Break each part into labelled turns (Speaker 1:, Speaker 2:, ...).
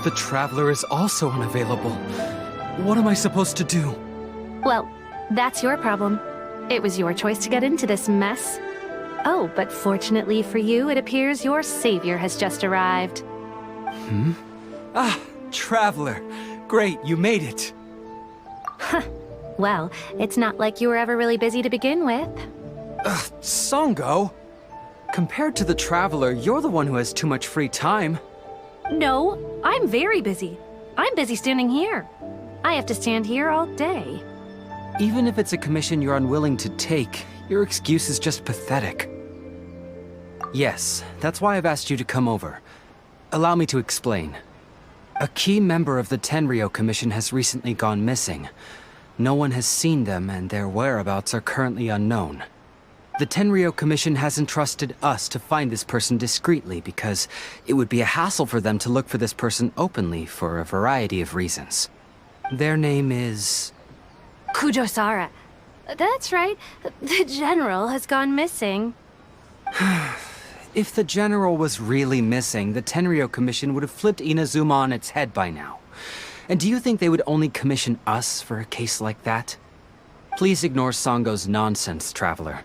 Speaker 1: The Traveler is also unavailable. What am I supposed to do?
Speaker 2: Well, that's your problem. It was your choice to get into this mess. Oh, but fortunately for you, it appears your savior has just arrived.
Speaker 1: Ah, Traveler. Great, you made it.
Speaker 2: Well, it's not like you were ever really busy to begin with.
Speaker 1: Sango? Compared to the Traveler, you're the one who has too much free time.
Speaker 2: No, I'm very busy. I'm busy standing here. I have to stand here all day.
Speaker 1: Even if it's a commission you're unwilling to take, your excuse is just pathetic. Yes, that's why I've asked you to come over. Allow me to explain. A key member of the Tenryou Commission has recently gone missing. No one has seen them, and their whereabouts are currently unknown. The Tenryou Commission has entrusted us to find this person discreetly because it would be a hassle for them to look for this person openly for a variety of reasons. Their name is...
Speaker 2: Kujosara. That's right. The General has gone missing.
Speaker 1: If the General was really missing, the Tenryou Commission would have flipped Inazuma on its head by now. And do you think they would only commission us for a case like that? Please ignore Sango's nonsense, Traveler.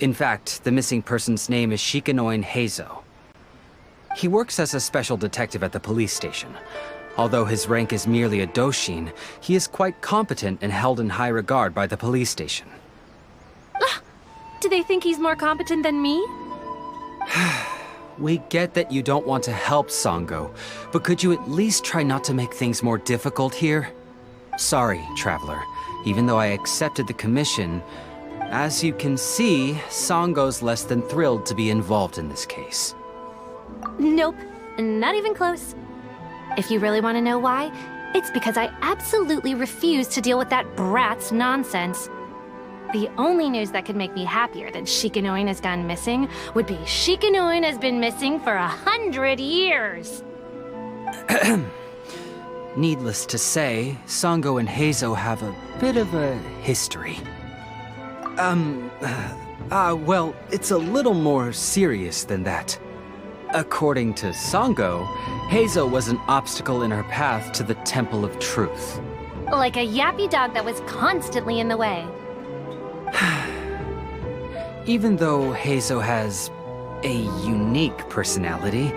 Speaker 1: In fact, the missing person's name is Shikannoying Heizou. He works as a special detective at the police station. Although his rank is merely a doshin, he is quite competent and held in high regard by the police station.
Speaker 2: Do they think he's more competent than me?
Speaker 1: We get that you don't want to help Sango, but could you at least try not to make things more difficult here? Sorry, Traveler. Even though I accepted the commission, as you can see, Sango's less than thrilled to be involved in this case.
Speaker 2: Nope, not even close. If you really want to know why, it's because I absolutely refuse to deal with that brat's nonsense. The only news that could make me happier than Shikanoin has gone missing would be Shikanoin has been missing for 100 years.
Speaker 1: Needless to say, Sango and Heizou have a bit of a history. Well, it's a little more serious than that. According to Sango, Heizou was an obstacle in her path to the Temple of Truth.
Speaker 2: Like a yappy dog that was constantly in the way.
Speaker 1: Even though Heizou has a unique personality,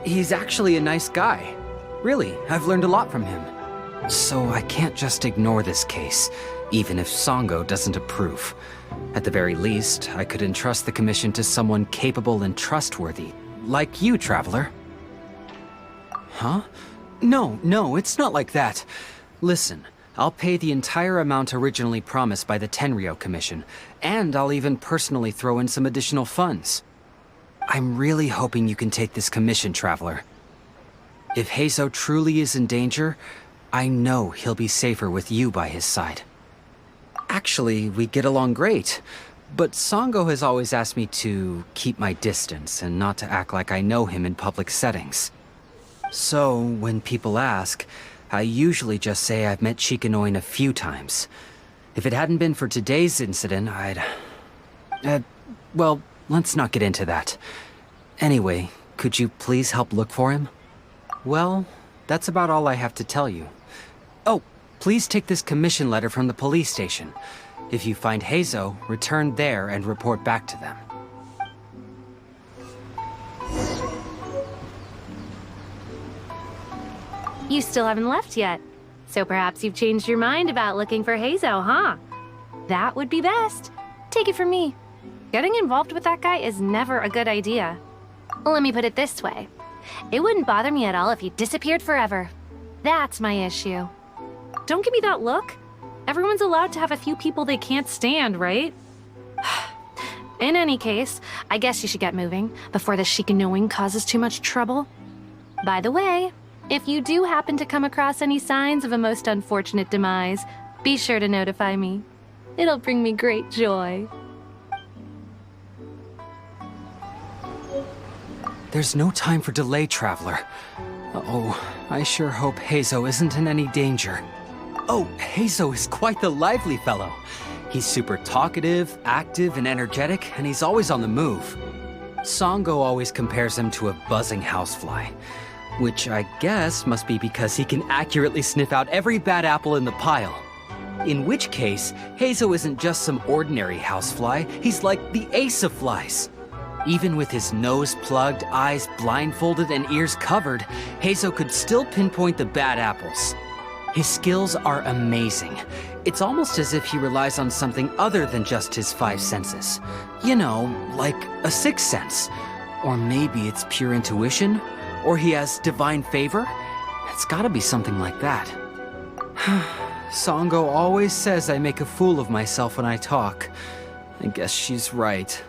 Speaker 1: he's actually a nice guy. Really, I've learned a lot from him. So I can't just ignore this case, even if Sango doesn't approve. At the very least, I could entrust the commission to someone capable and trustworthy, like you, Traveler. Huh? No, it's not like that. Listen, I'll pay the entire amount originally promised by the Tenryou Commission, and I'll even personally throw in some additional funds. I'm really hoping you can take this commission, Traveler. If Heizou truly is in danger, I know he'll be safer with you by his side. Actually, we get along great, but Sango has always asked me to keep my distance and not to act like I know him in public settings. So, when people ask, I usually just say I've met Shikanoin a few times. If it hadn't been for today's incident, well, let's not get into that. Anyway, could you please help look for him? Well, that's about all I have to tell you. Oh, please take this commission letter from the police station. If you find Heizou, return there and report back to them.
Speaker 2: You still haven't left yet. So perhaps you've changed your mind about looking for Heizou, huh? That would be best. Take it from me. Getting involved with that guy is never a good idea. Let me put it this way. It wouldn't bother me at all if he disappeared forever. That's my issue. Don't give me that look. Everyone's allowed to have a few people they can't stand, right? In any case, I guess you should get moving before the Shikanoing causes too much trouble. By the way, if you do happen to come across any signs of a most unfortunate demise, be sure to notify me. It'll bring me great joy.
Speaker 1: There's no time for delay, Traveler. Uh-oh, I sure hope Heizou isn't in any danger. Oh, Heizou is quite the lively fellow. He's super talkative, active, and energetic, and he's always on the move. Sango always compares him to a buzzing housefly. Which I guess must be because he can accurately sniff out every bad apple in the pile. In which case, Heizou isn't just some ordinary housefly, he's like the ace of flies. Even with his nose plugged, eyes blindfolded, and ears covered, Heizou could still pinpoint the bad apples. His skills are amazing. It's almost as if he relies on something other than just his five senses. You know, like a sixth sense. Or maybe it's pure intuition? Or he has divine favor? It's gotta be something like that. Sango always says I make a fool of myself when I talk. I guess she's right.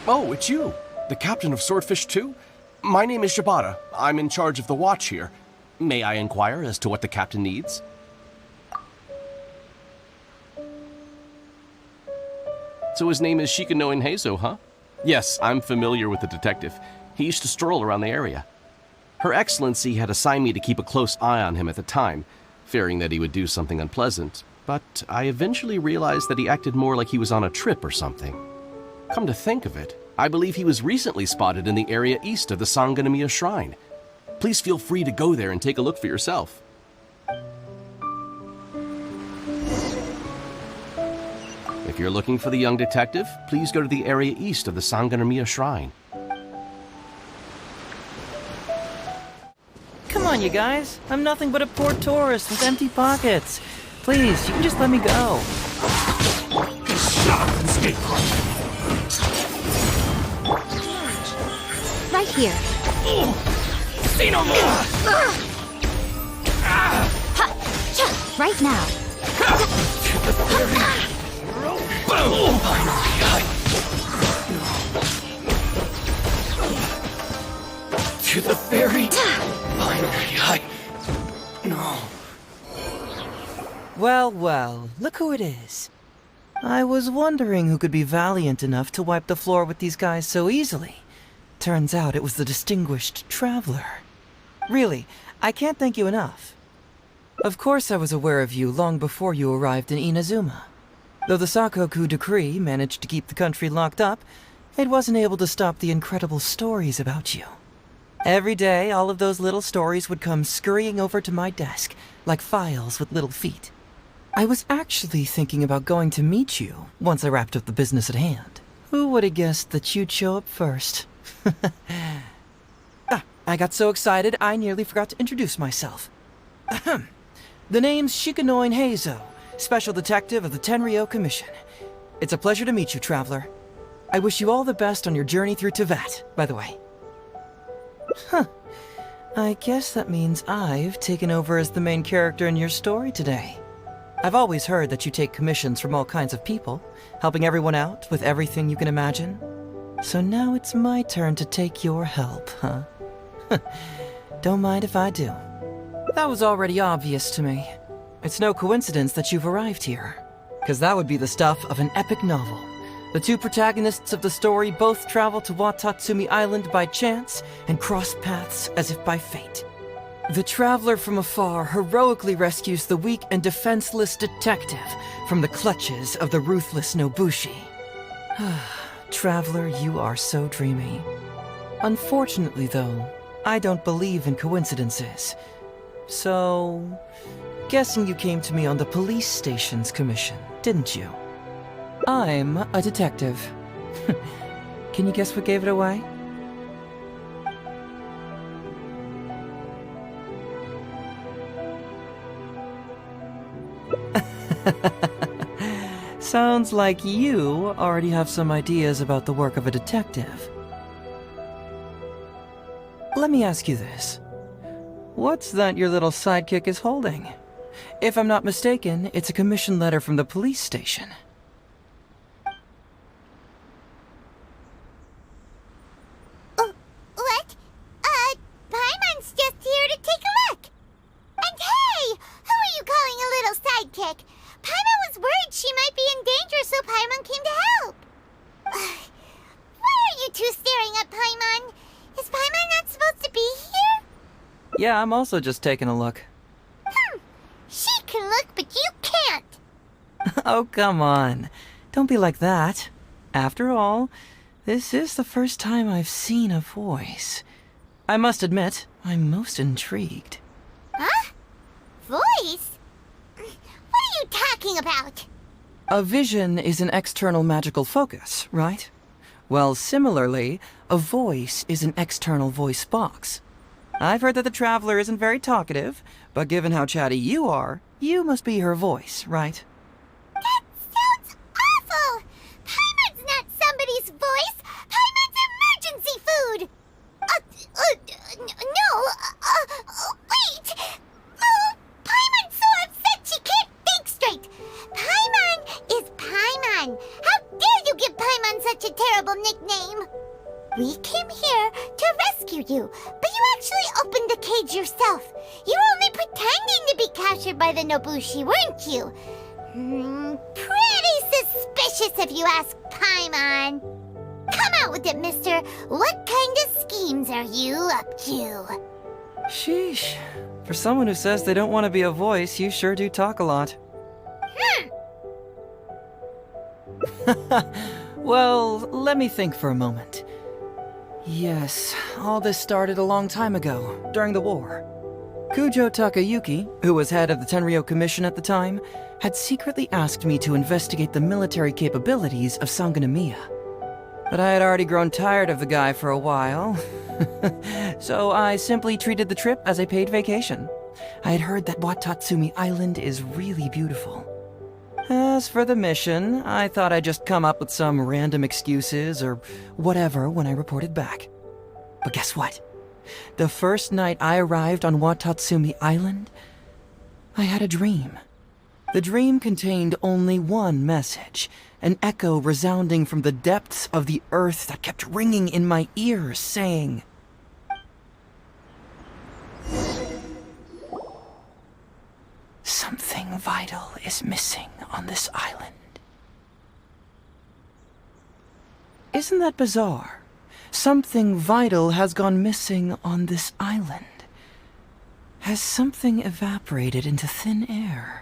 Speaker 3: Oh, it's you, the captain of Swordfish 2? My name is Shibata. I'm in charge of the watch here. May I inquire as to what the captain needs? So his name is Shikannoying Heizou, huh? Yes, I'm familiar with the detective. He used to stroll around the area. Her Excellency had assigned me to keep a close eye on him at the time, fearing that he would do something unpleasant, but I eventually realized that he acted more like he was on a trip or something. Come to think of it, I believe he was recently spotted in the area east of the Sangonomiya Shrine. Please feel free to go there and take a look for yourself. If you're looking for the young detective, please go to the area east of the Sangonomiya Shrine.
Speaker 4: Come on, you guys. I'm nothing but a poor tourist with empty pockets. Please, you can just let me go.
Speaker 2: Right here.
Speaker 5: Say no more!
Speaker 2: Right now.
Speaker 5: To the fairy. Finally, no.
Speaker 4: Well, well, look who it is. I was wondering who could be valiant enough to wipe the floor with these guys so easily. Turns out it was the distinguished traveler. Really, I can't thank you enough. Of course I was aware of you long before you arrived in Inazuma. Though the Sakoku decree managed to keep the country locked up, it wasn't able to stop the incredible stories about you. Every day, all of those little stories would come scurrying over to my desk, like files with little feet. I was actually thinking about going to meet you once I wrapped up the business at hand. Who would have guessed that you'd show up first? I got so excited I nearly forgot to introduce myself. The name's Shikannoying Heizou, Special Detective of the Tenryou Commission. It's a pleasure to meet you, traveler. I wish you all the best on your journey through Teyvat, by the way. I guess that means I've taken over as the main character in your story today. I've always heard that you take commissions from all kinds of people, helping everyone out with everything you can imagine. So now it's my turn to take your help, huh? Don't mind if I do. That was already obvious to me. It's no coincidence that you've arrived here, because that would be the stuff of an epic novel. The two protagonists of the story both travel to Watatsumi Island by chance and cross paths as if by fate. The traveler from afar heroically rescues the weak and defenseless detective from the clutches of the ruthless Nobushi. Traveler, you are so dreamy. Unfortunately, though, I don't believe in coincidences. So, guessing you came to me on the police station's commission, didn't you? I'm a detective. Can you guess what gave it away? Sounds like you already have some ideas about the work of a detective. Let me ask you this. What's that your little sidekick is holding? If I'm not mistaken, it's a commission letter from the police station.
Speaker 6: What? Paimon's just here to take a look. And hey, who are you calling a little sidekick? Paimon was worried she might be in danger, so Paimon came to help. Why are you two staring at Paimon? Is Paimon not supposed to be here?
Speaker 4: Yeah, I'm also just taking a look.
Speaker 6: She can look, but you can't.
Speaker 4: Oh, come on. Don't be like that. After all, this is the first time I've seen a voice. I must admit, I'm most intrigued.
Speaker 6: Huh? Voice? What are you talking about?
Speaker 4: A vision is an external magical focus, right? Well, similarly, a voice is an external voice box. I've heard that the Traveler isn't very talkative, but given how chatty you are, you must be her voice, right?
Speaker 6: That sounds awful! Paimon's not somebody's voice! Paimon's emergency food! Wait! Oh, Paimon's so upset she can't think straight! Paimon is Paimon! How dare you give Paimon such a terrible nickname? We came here to rescue you, but you actually opened the cage yourself. You were only pretending to be captured by the Nobushi, weren't you? Pretty suspicious if you ask Paimon. Come out with it, mister. What kind of schemes are you up to?
Speaker 4: Sheesh. For someone who says they don't want to be a voice, you sure do talk a lot. Well, let me think for a moment. Yes, all this started a long time ago, during the war. Kujo Takayuki, who was head of the Tenryo Commission at the time, had secretly asked me to investigate the military capabilities of Sangonomiya. But I had already grown tired of the guy for a while, so I simply treated the trip as a paid vacation. I had heard that Watatsumi Island is really beautiful. As for the mission, I thought I'd just come up with some random excuses or whatever when I reported back. But guess what? The first night I arrived on Watatsumi Island, I had a dream. The dream contained only one message, an echo resounding from the depths of the earth that kept ringing in my ears, saying, "Something vital is missing on this island." Isn't that bizarre? Something vital has gone missing on this island. Has something evaporated into thin air?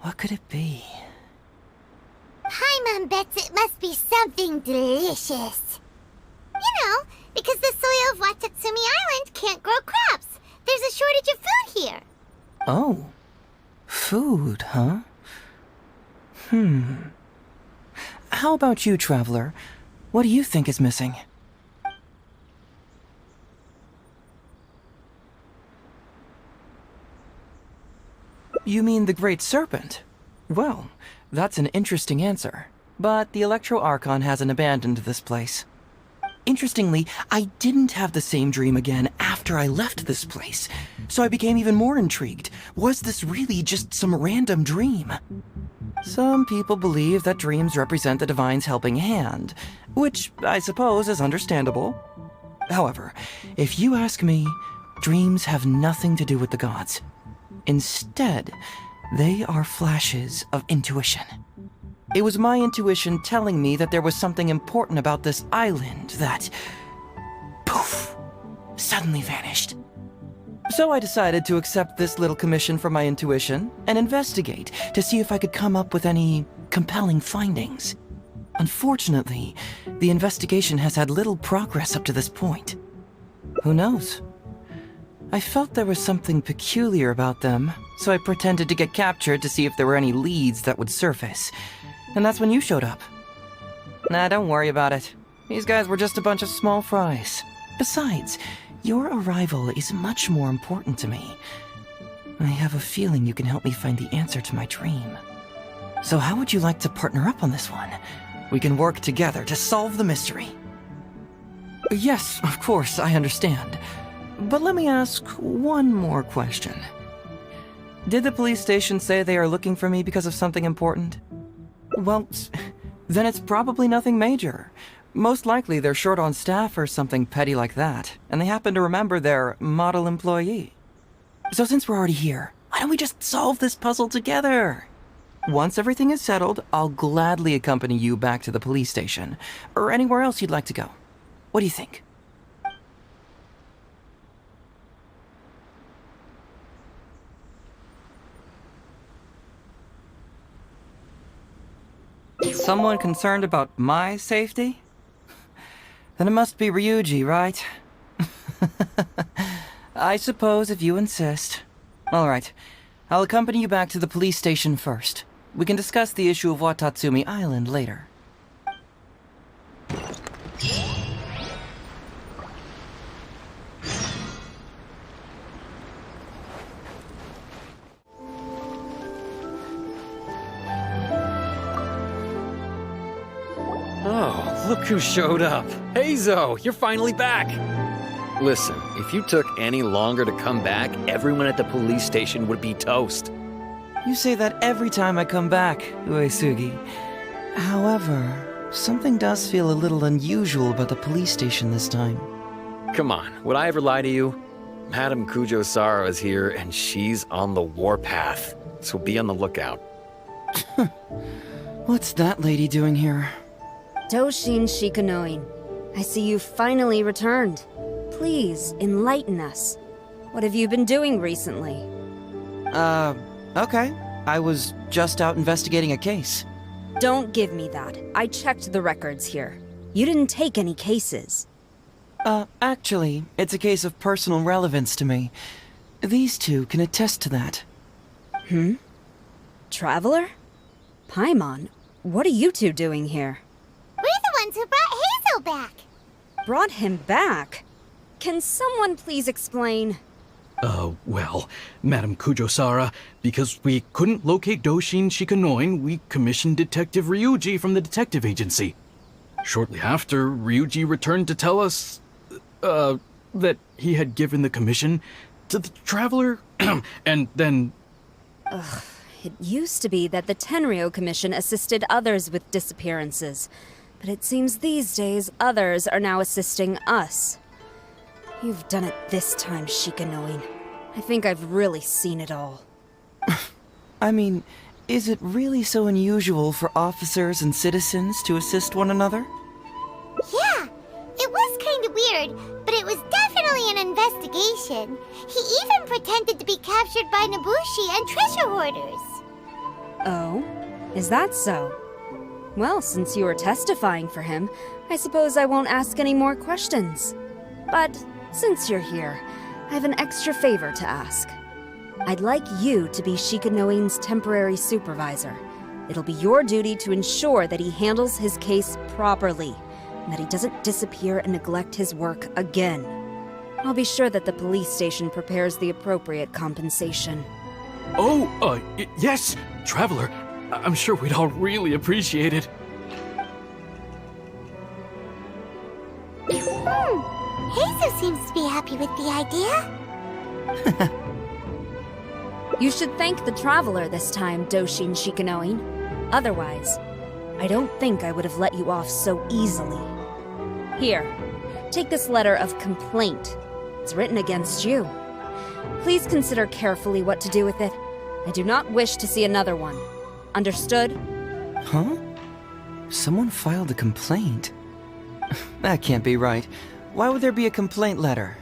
Speaker 4: What could it be?
Speaker 6: Paimon bets it must be something delicious. You know, because the soil of Watatsumi Island can't grow crops. There's a shortage of food here.
Speaker 4: Oh. Food, huh? How about you, Traveler? What do you think is missing? You mean the Great Serpent? Well, that's an interesting answer. But the Electro Archon hasn't abandoned this place. Interestingly, I didn't have the same dream again after I left this place, so I became even more intrigued. Was this really just some random dream? Some people believe that dreams represent the Divine's helping hand, which I suppose is understandable. However, if you ask me, dreams have nothing to do with the gods. Instead, they are flashes of intuition. It was my intuition telling me that there was something important about this island that, poof, suddenly vanished. So I decided to accept this little commission from my intuition and investigate to see if I could come up with any compelling findings. Unfortunately, the investigation has had little progress up to this point. Who knows? I felt there was something peculiar about them, so I pretended to get captured to see if there were any leads that would surface. And that's when you showed up. Nah, don't worry about it. These guys were just a bunch of small fries. Besides, your arrival is much more important to me. I have a feeling you can help me find the answer to my dream. So how would you like to partner up on this one? We can work together to solve the mystery. Yes, of course, I understand. But let me ask one more question. Did the police station say they are looking for me because of something important? Well, then it's probably nothing major. Most likely they're short on staff or something petty like that, and they happen to remember their model employee. So since we're already here, why don't we just solve this puzzle together? Once everything is settled, I'll gladly accompany you back to the police station, or anywhere else you'd like to go. What do you think? Someone concerned about my safety? Then it must be Ryuji, right? I suppose if you insist. All right. I'll accompany you back to the police station first. We can discuss the issue of Watatsumi Island later.
Speaker 7: Oh, look who showed up. Heizou, you're finally back. Listen, if you took any longer to come back, everyone at the police station would be toast.
Speaker 4: You say that every time I come back, Uesugi. However, something does feel a little unusual about the police station this time.
Speaker 7: Come on, would I ever lie to you? Madame Kujo-Sara is here, and she's on the warpath, so be on the lookout.
Speaker 4: What's that lady doing here?
Speaker 8: Doshin Shikanoin, I see you finally returned. Please, enlighten us. What have you been doing recently?
Speaker 4: Okay. I was just out investigating a case.
Speaker 8: Don't give me that. I checked the records here. You didn't take any cases.
Speaker 4: Actually, it's a case of personal relevance to me. These two can attest to that.
Speaker 8: Traveler? Paimon, what are you two doing here?
Speaker 6: We're the ones who brought Hazel back.
Speaker 8: Brought him back? Can someone please explain?
Speaker 5: Well, Madame Kujo-Sara, because we couldn't locate Doshin Shikanoin, we commissioned Detective Ryuji from the detective agency. Shortly after, Ryuji returned to tell us, that he had given the commission to the Traveler, and then...
Speaker 8: It used to be that the Tenryo Commission assisted others with disappearances, but it seems these days others are now assisting us. You've done it this time, Shikanoin. I think I've really seen it all.
Speaker 4: I mean, is it really so unusual for officers and citizens to assist one another?
Speaker 6: Yeah, it was kind of weird, but it was definitely an investigation. He even pretended to be captured by Nobushi and treasure hoarders.
Speaker 8: Oh? Is that so? Well, since you were testifying for him, I suppose I won't ask any more questions. But since you're here, I have an extra favor to ask. I'd like you to be Shikanoin's temporary supervisor. It'll be your duty to ensure that he handles his case properly, and that he doesn't disappear and neglect his work again. I'll be sure that the police station prepares the appropriate compensation.
Speaker 5: Yes, Traveler. I'm sure we'd all really appreciate it.
Speaker 6: Hazel seems to be happy with the idea.
Speaker 8: You should thank the Traveler this time, Doshin Shikanoin. Otherwise, I don't think I would have let you off so easily. Here, take this letter of complaint. It's written against you. Please consider carefully what to do with it. I do not wish to see another one. Understood?
Speaker 4: Huh? Someone filed a complaint? That can't be right. Why would there be a complaint letter?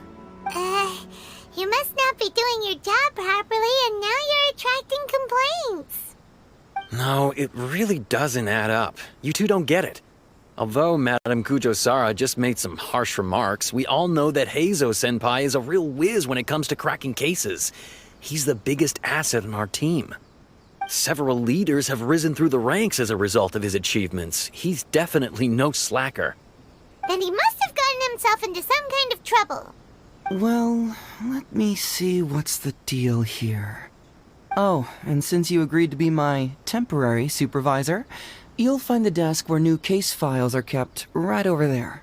Speaker 6: You must not be doing your job properly, and now you're attracting complaints.
Speaker 7: No, it really doesn't add up. You two don't get it. Although Madame Kujo-Sara just made some harsh remarks, we all know that Heizou-senpai is a real whiz when it comes to cracking cases. He's the biggest asset on our team. Several leaders have risen through the ranks as a result of his achievements. He's definitely no slacker.
Speaker 6: Then he must have gotten himself into some kind of trouble.
Speaker 4: Well, let me see what's the deal here. Oh, and since you agreed to be my temporary supervisor, you'll find the desk where new case files are kept right over there.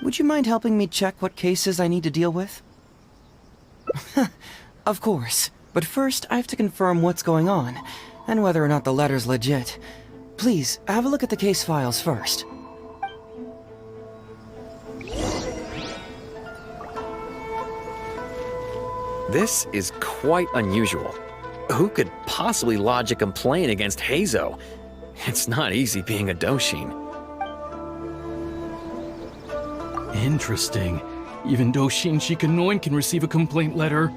Speaker 4: Would you mind helping me check what cases I need to deal with? Of course, but first I have to confirm what's going on, and whether or not the letter's legit. Please, have a look at the case files first.
Speaker 7: This is quite unusual. Who could possibly lodge a complaint against Heizou? It's not easy being a Doshin.
Speaker 5: Interesting. Even Doshin Shikanoin can receive a complaint letter.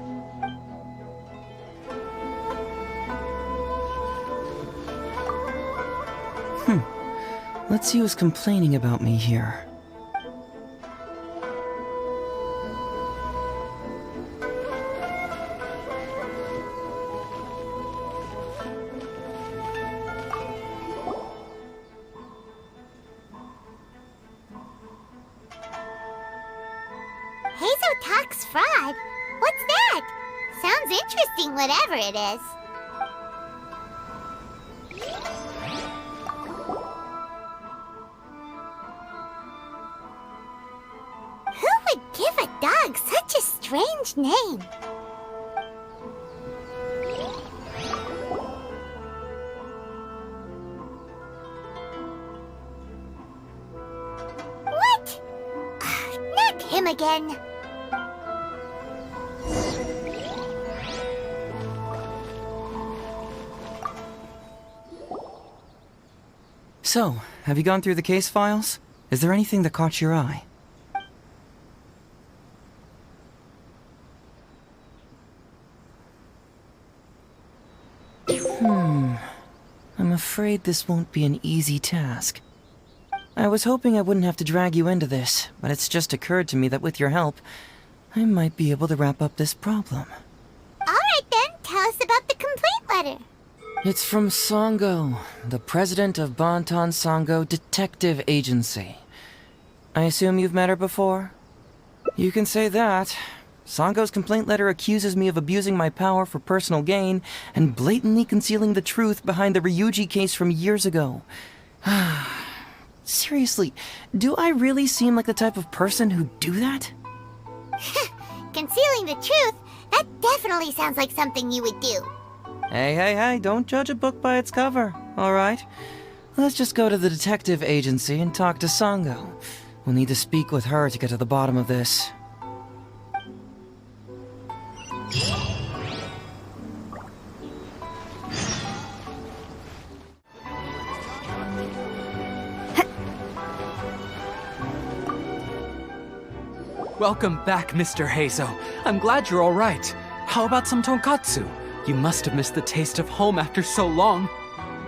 Speaker 4: Let's see who's complaining about me here.
Speaker 6: Heizou talks fraud? What's that? Sounds interesting, whatever it is. Who would give a dog such a strange name? What? Not him again.
Speaker 4: So, have you gone through the case files? Is there anything that caught your eye? I'm afraid this won't be an easy task. I was hoping I wouldn't have to drag you into this, but it's just occurred to me that with your help, I might be able to wrap up this problem.
Speaker 6: Alright then, tell us about the complaint letter.
Speaker 4: It's from Sango, the president of Bantan Sango Detective Agency. I assume you've met her before? You can say that. Sango's complaint letter accuses me of abusing my power for personal gain and blatantly concealing the truth behind the Ryuji case from years ago. Seriously, do I really seem like the type of person who'd do that?
Speaker 6: Concealing the truth? That definitely sounds like something you would do.
Speaker 4: Hey, don't judge a book by its cover, alright? Let's just go to the detective agency and talk to Sango. We'll need to speak with her to get to the bottom of this.
Speaker 1: Welcome back, Mr. Heizou. I'm glad you're all right. How about some tonkatsu? You must have missed the taste of home after so long.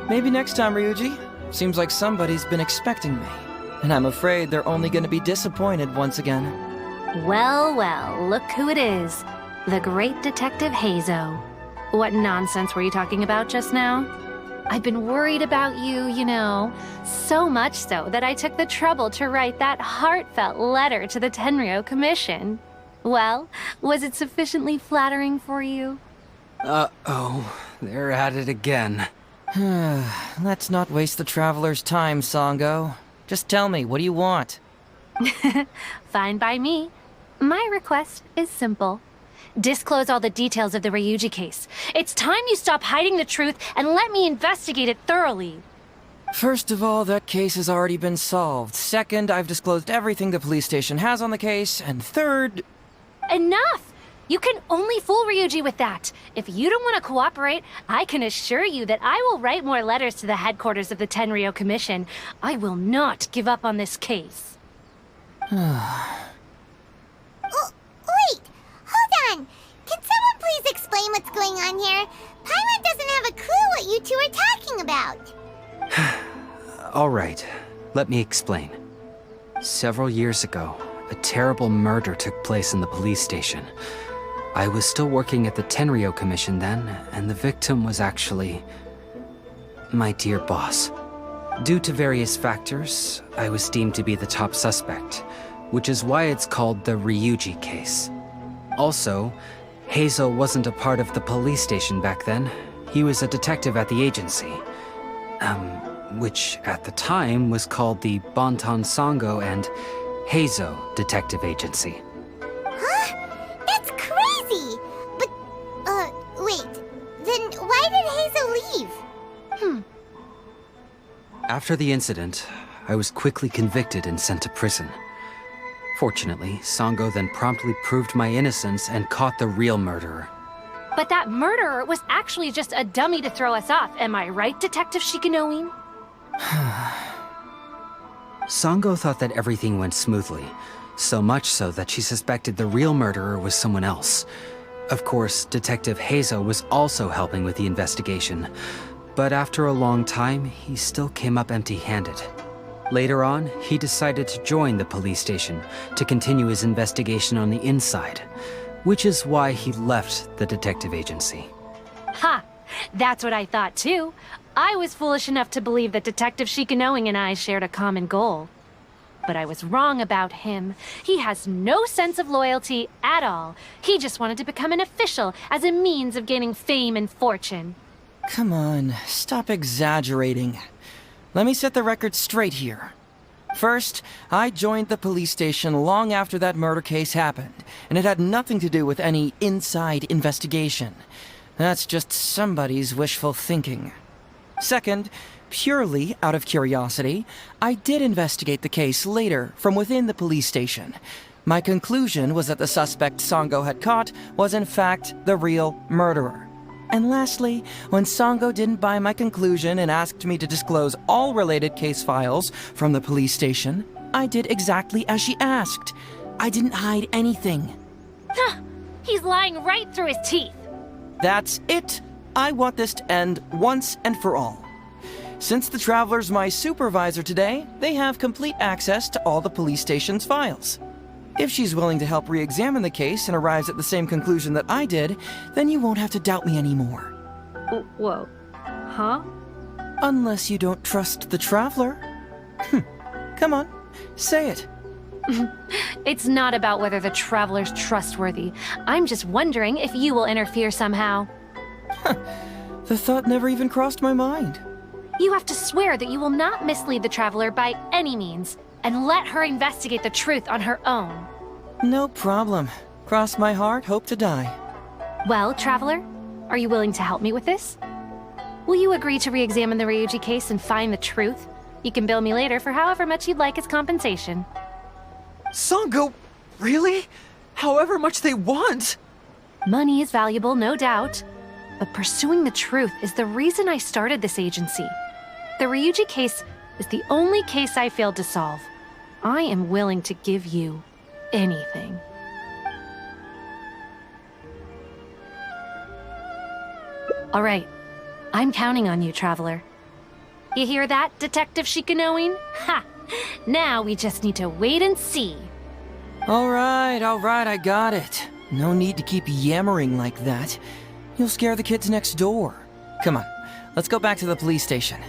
Speaker 4: Maybe next time, Ryuji. Seems like somebody's been expecting me. And I'm afraid they're only gonna be disappointed once again.
Speaker 2: Well, look who it is. The great Detective Heizou. What nonsense were you talking about just now? I've been worried about you, you know. So much so that I took the trouble to write that heartfelt letter to the Tenryou Commission. Well, was it sufficiently flattering for you?
Speaker 1: Uh-oh, they're at it again.
Speaker 4: Let's not waste the traveler's time, Sango. Just tell me, what do you want?
Speaker 2: Fine by me. My request is simple. Disclose all the details of the Ryuji case. It's time you stop hiding the truth and let me investigate it thoroughly.
Speaker 4: First of all, that case has already been solved. Second, I've disclosed everything the police station has on the case. And third...
Speaker 2: Enough! You can only fool Ryuji with that. If you don't want to cooperate, I can assure you that I will write more letters to the headquarters of the Tenryou Commission. I will not give up on this case.
Speaker 6: Wait! Hold on! Can someone please explain what's going on here? Paimon doesn't have a clue what you two are talking about.
Speaker 1: All right, let me explain. Several years ago, a terrible murder took place in the police station. I was still working at the Tenryou Commission then, and the victim was actually my dear boss. Due to various factors, I was deemed to be the top suspect, which is why it's called the Ryuji case. Also, Heizou wasn't a part of the police station back then. He was a detective at the agency, which at the time was called the Bantan Sango and Heizou Detective Agency.
Speaker 6: Huh? That's crazy! But, wait. Then why did Heizou leave?
Speaker 1: After the incident, I was quickly convicted and sent to prison. Fortunately, Sango then promptly proved my innocence and caught the real murderer.
Speaker 2: But that murderer was actually just a dummy to throw us off, am I right, Detective Shikanoin?
Speaker 1: Sango thought that everything went smoothly, so much so that she suspected the real murderer was someone else. Of course, Detective Heizou was also helping with the investigation, but after a long time, he still came up empty-handed. Later on, he decided to join the police station to continue his investigation on the inside, which is why he left the detective agency.
Speaker 2: Ha! That's what I thought too. I was foolish enough to believe that Detective Shikanoing and I shared a common goal. But I was wrong about him. He has no sense of loyalty at all. He just wanted to become an official as a means of gaining fame and fortune.
Speaker 4: Come on, stop exaggerating. Let me set the record straight here. First, I joined the police station long after that murder case happened, and it had nothing to do with any inside investigation. That's just somebody's wishful thinking. Second, purely out of curiosity, I did investigate the case later from within the police station. My conclusion was that the suspect Sango had caught was in fact the real murderer. And lastly, when Sango didn't buy my conclusion and asked me to disclose all related case files from the police station, I did exactly as she asked. I didn't hide anything.
Speaker 2: He's lying right through his teeth.
Speaker 4: That's it. I want this to end once and for all. Since the Traveler's my supervisor today, they have complete access to all the police station's files. If she's willing to help re-examine the case and arrives at the same conclusion that I did, then you won't have to doubt me anymore.
Speaker 2: Whoa. Huh?
Speaker 4: Unless you don't trust the Traveler. Come on, say it.
Speaker 2: It's not about whether the Traveler's trustworthy. I'm just wondering if you will interfere somehow.
Speaker 4: The thought never even crossed my mind.
Speaker 2: You have to swear that you will not mislead the Traveler by any means, and let her investigate the truth on her own.
Speaker 4: No problem. Cross my heart, hope to die.
Speaker 2: Well, Traveler, are you willing to help me with this? Will you agree to re-examine the Ryuji case and find the truth? You can bill me later for however much you'd like as compensation.
Speaker 1: Sango, really? However much they want?
Speaker 2: Money is valuable, no doubt. But pursuing the truth is the reason I started this agency. The Ryuji case is the only case I failed to solve. I am willing to give you anything. All right. I'm counting on you, Traveler. You hear that, Detective Shikanoin? Ha! Now we just need to wait and see.
Speaker 4: All right, I got it. No need to keep yammering like that. You'll scare the kids next door. Come on, let's go back to the police station.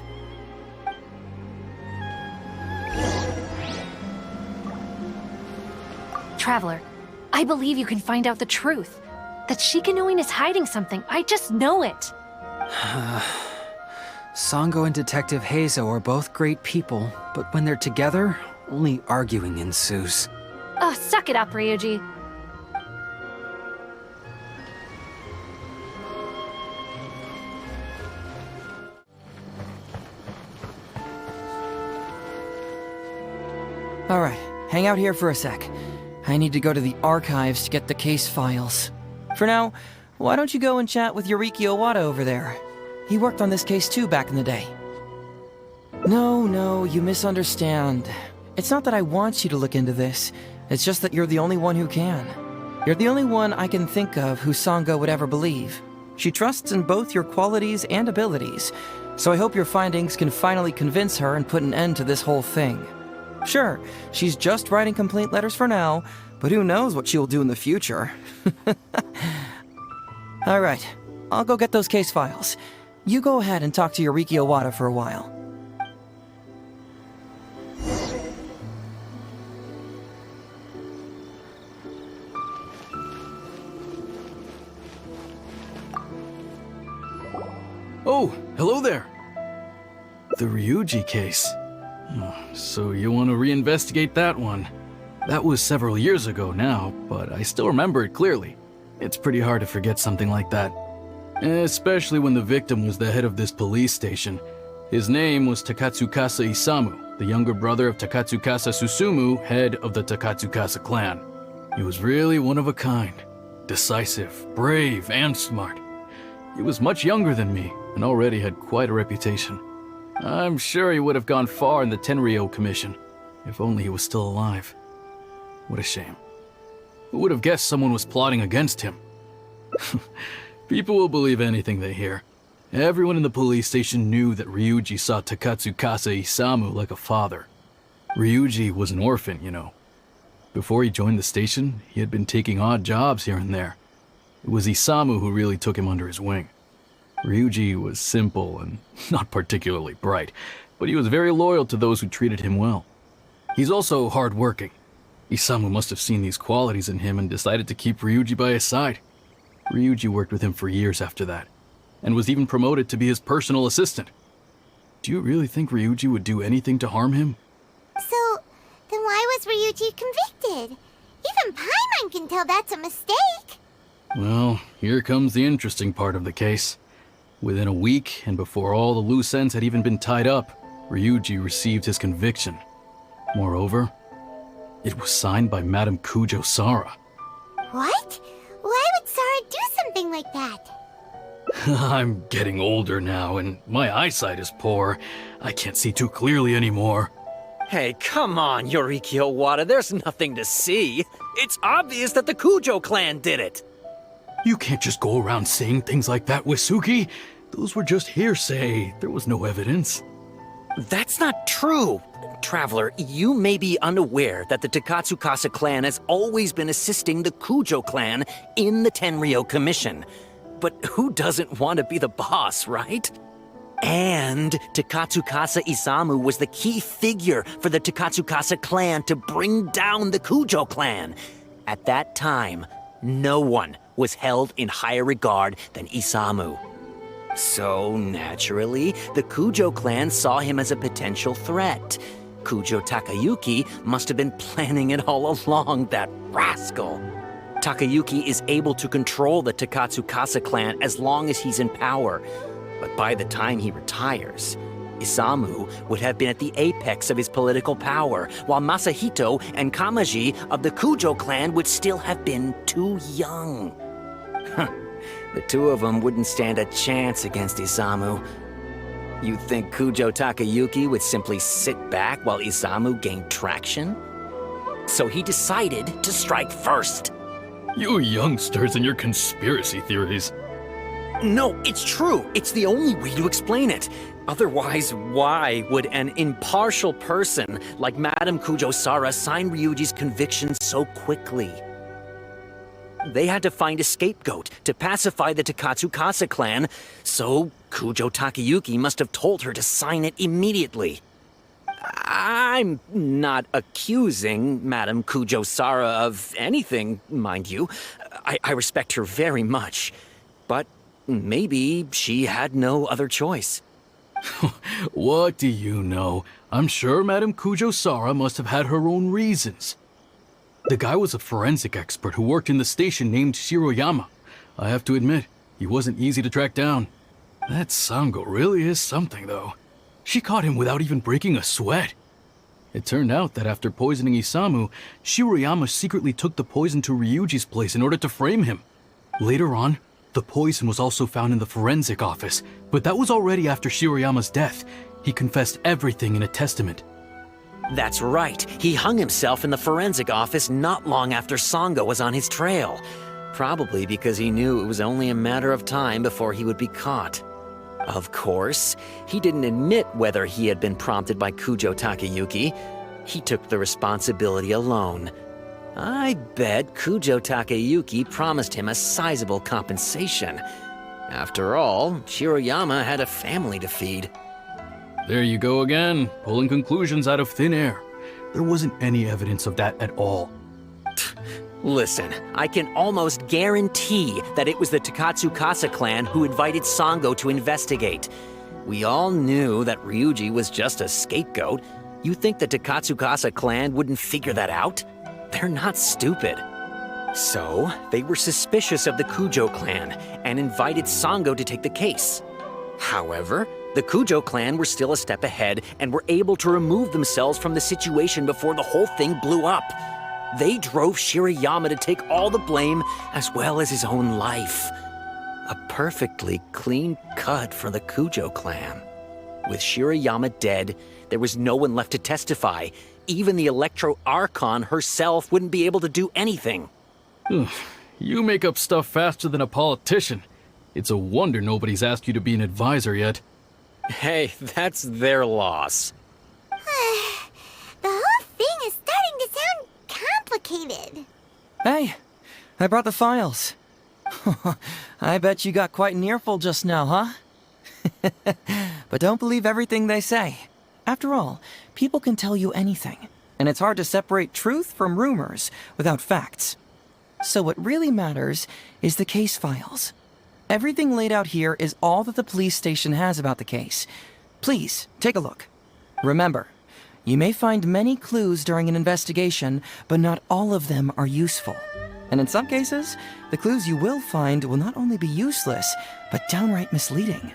Speaker 2: Traveler, I believe you can find out the truth. That Shikanoin is hiding something. I just know it.
Speaker 1: Sango and Detective Heizou are both great people, but when they're together, only arguing ensues.
Speaker 2: Oh, suck it up, Ryuji.
Speaker 4: All right, hang out here for a sec. I need to go to the archives to get the case files. For now, why don't you go and chat with Yoriki Owada over there? He worked on this case too back in the day. No, you misunderstand. It's not that I want you to look into this. It's just that you're the only one who can. You're the only one I can think of who Sango would ever believe. She trusts in both your qualities and abilities, so I hope your findings can finally convince her and put an end to this whole thing. Sure, she's just writing complaint letters for now, but who knows what she'll do in the future. All right, I'll go get those case files. You go ahead and talk to Yoriki Owada for a while.
Speaker 5: Oh, hello there. The Ryuji case. So you want to reinvestigate that one? That was several years ago now, but I still remember it clearly. It's pretty hard to forget something like that. Especially when the victim was the head of this police station. His name was Takatsukasa Isamu, the younger brother of Takatsukasa Susumu, head of the Takatsukasa clan. He was really one of a kind. Decisive, brave, and smart. He was much younger than me, and already had quite a reputation. I'm sure he would have gone far in the Tenryou Commission, if only he was still alive. What a shame. Who would have guessed someone was plotting against him? People will believe anything they hear. Everyone in the police station knew that Ryuji saw Takatsukasa Isamu like a father. Ryuji was an orphan, you know. Before he joined the station, he had been taking odd jobs here and there. It was Isamu who really took him under his wing. Ryuji was simple and not particularly bright, but he was very loyal to those who treated him well. He's also hardworking. Isamu must have seen these qualities in him and decided to keep Ryuji by his side. Ryuji worked with him for years after that, and was even promoted to be his personal assistant. Do you really think Ryuji would do anything to harm him?
Speaker 6: So, then why was Ryuji convicted? Even Paimon can tell that's a mistake.
Speaker 5: Well, here comes the interesting part of the case. Within a week, and before all the loose ends had even been tied up, Ryuji received his conviction. Moreover, it was signed by Madame Kujo Sara.
Speaker 6: What? Why would Sara do something like that?
Speaker 5: I'm getting older now, and my eyesight is poor. I can't see too clearly anymore.
Speaker 7: Hey, come on, Yoriki Owada, there's nothing to see. It's obvious that the Kujo clan did it.
Speaker 5: You can't just go around saying things like that, Wisuki. Those were just hearsay. There was no evidence.
Speaker 7: That's not true. Traveler, you may be unaware that the Takatsukasa clan has always been assisting the Kujo clan in the Tenryou Commission. But who doesn't want to be the boss, right? And Takatsukasa Isamu was the key figure for the Takatsukasa clan to bring down the Kujo clan. At that time, no one was held in higher regard than Isamu. So, naturally, the Kujo clan saw him as a potential threat. Kujo Takayuki must have been planning it all along, that rascal. Takayuki is able to control the Takatsukasa clan as long as he's in power. But by the time he retires, Isamu would have been at the apex of his political power, while Masahito and Kamaji of the Kujo clan would still have been too young. The two of them wouldn't stand a chance against Isamu. You think Kujo Takayuki would simply sit back while Isamu gained traction? So he decided to strike first.
Speaker 5: You youngsters and your conspiracy theories.
Speaker 7: No, it's true. It's the only way to explain it. Otherwise, why would an impartial person like Madame Kujo Sara sign Ryuji's conviction so quickly? They had to find a scapegoat to pacify the Takatsukasa clan, so Kujo Takayuki must have told her to sign it immediately. I'm not accusing Madame Kujo Sara of anything, mind you. I respect her very much. But maybe she had no other choice.
Speaker 5: What do you know? I'm sure Madame Kujo Sara must have had her own reasons. The guy was a forensic expert who worked in the station named Shiroyama. I have to admit, he wasn't easy to track down. That Sango really is something, though. She caught him without even breaking a sweat. It turned out that after poisoning Isamu, Shiroyama secretly took the poison to Ryuji's place in order to frame him. Later on, the poison was also found in the forensic office, but that was already after Shiroyama's death. He confessed everything in a testament.
Speaker 7: That's right. He hung himself in the forensic office not long after Sango was on his trail. Probably because he knew it was only a matter of time before he would be caught. Of course, he didn't admit whether he had been prompted by Kujo Takayuki. He took the responsibility alone. I bet Kujo Takayuki promised him a sizable compensation. After all, Shiroyama had a family to feed.
Speaker 5: There you go again, pulling conclusions out of thin air. There wasn't any evidence of that at all.
Speaker 7: Listen, I can almost guarantee that it was the Takatsukasa clan who invited Sango to investigate. We all knew that Ryuji was just a scapegoat. You think the Takatsukasa clan wouldn't figure that out? They're not stupid. So, they were suspicious of the Kujo clan and invited Sango to take the case. However, the Kujo clan were still a step ahead and were able to remove themselves from the situation before the whole thing blew up. They drove Shiroyama to take all the blame as well as his own life. A perfectly clean cut for the Kujo clan. With Shiroyama dead, there was no one left to testify. Even the Electro Archon herself wouldn't be able to do anything.
Speaker 5: You make up stuff faster than a politician. It's a wonder nobody's asked you to be an advisor yet.
Speaker 7: Hey, that's their loss.
Speaker 6: The whole located?
Speaker 4: Hey, I brought the files. I bet you got quite an earful just now, huh? But don't believe everything they say. After all, people can tell you anything, and it's hard to separate truth from rumors without facts. So what really matters is the case files. Everything laid out here is all that the police station has about the case. Please, take a look. Remember, you may find many clues during an investigation, but not all of them are useful. And in some cases, the clues you will find will not only be useless, but downright misleading.